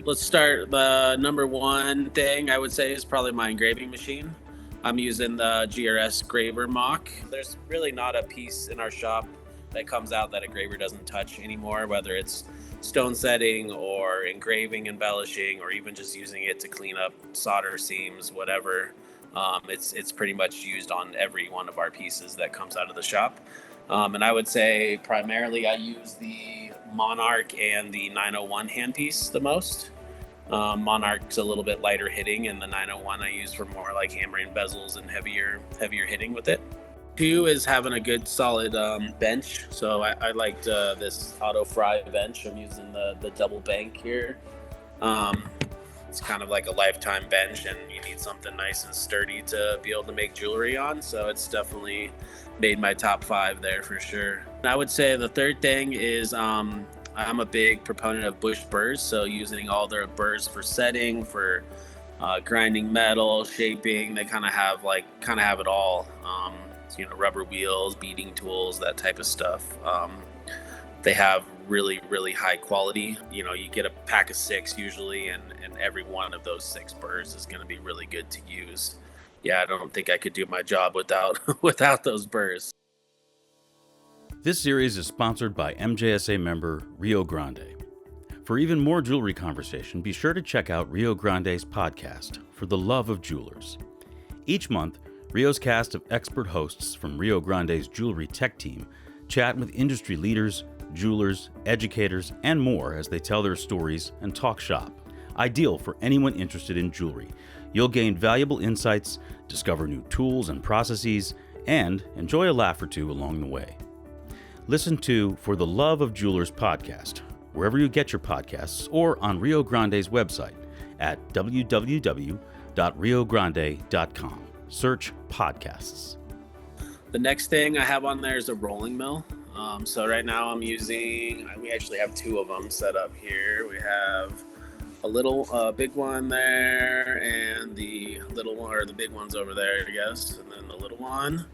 Let's start. The number one thing I would say is probably my engraving machine. I'm using the GRS Graver Mock. There's really not a piece in our shop that comes out that a graver doesn't touch anymore, whether it's stone setting or engraving, embellishing, or even just using it to clean up solder seams, whatever. It's pretty much used on every one of our pieces that comes out of the shop. And I would say primarily I use the Monarch and the 901 handpiece the most. Monarch's a little bit lighter hitting, and the 901 I use for more like hammering bezels and heavier hitting with it. Two is having a good solid bench. So I liked this Auto Fry bench. I'm using the double bank here. It's kind of like a lifetime bench, and you need something nice and sturdy to be able to make jewelry on. So it's definitely made my top 5 there for sure. And I would say the third thing is I'm a big proponent of bush burrs. So using all their burrs for setting, for grinding metal, shaping. They kind of have it all. Rubber wheels, beading tools, that type of stuff. They have really, really high quality. You get a pack of 6 usually, and every one of those 6 burrs is going to be really good to use. Yeah, I don't think I could do my job without those burrs. This series is sponsored by MJSA member Rio Grande. For even more jewelry conversation, be sure to check out Rio Grande's podcast, For the Love of Jewelers. Each month, Rio's cast of expert hosts from Rio Grande's jewelry tech team chat with industry leaders, jewelers, educators, and more as they tell their stories and talk shop. Ideal for anyone interested in jewelry. You'll gain valuable insights, discover new tools and processes, and enjoy a laugh or two along the way. Listen to For the Love of Jewelers podcast, wherever you get your podcasts, or on Rio Grande's website at www.riogrande.com. Search podcasts. The next thing I have on there is a rolling mill. So right now we actually have 2 of them set up here. We have a little big one there, and the little one, or the big one's over there, I guess, and then the little one.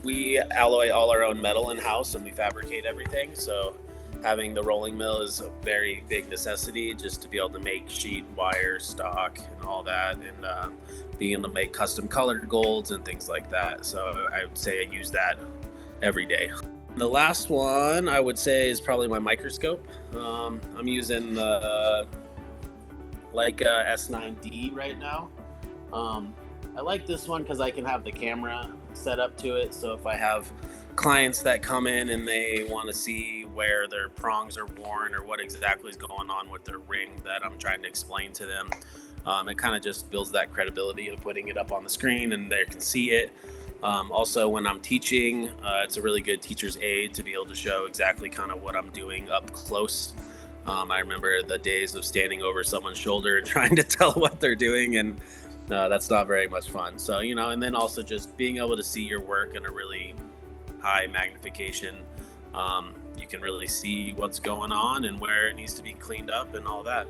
We alloy all our own metal in-house, and we fabricate everything. So having the rolling mill is a very big necessity, just to be able to make sheet, wire, stock, and all that, and being able to make custom colored golds and things like that. So I would say I use that every day. The last one I would say is probably my microscope. I'm using the Leica S9D right now. I like this one because I can have the camera set up to it. So if I have clients that come in and they want to see where their prongs are worn or what exactly is going on with their ring that I'm trying to explain to them, it kind of just builds that credibility of putting it up on the screen and they can see it. Also, when I'm teaching, it's a really good teacher's aid to be able to show exactly kind of what I'm doing up close. I remember the days of standing over someone's shoulder and trying to tell what they're doing, and that's not very much fun. So, and then also just being able to see your work in a really high magnification. You can really see what's going on and where it needs to be cleaned up and all that.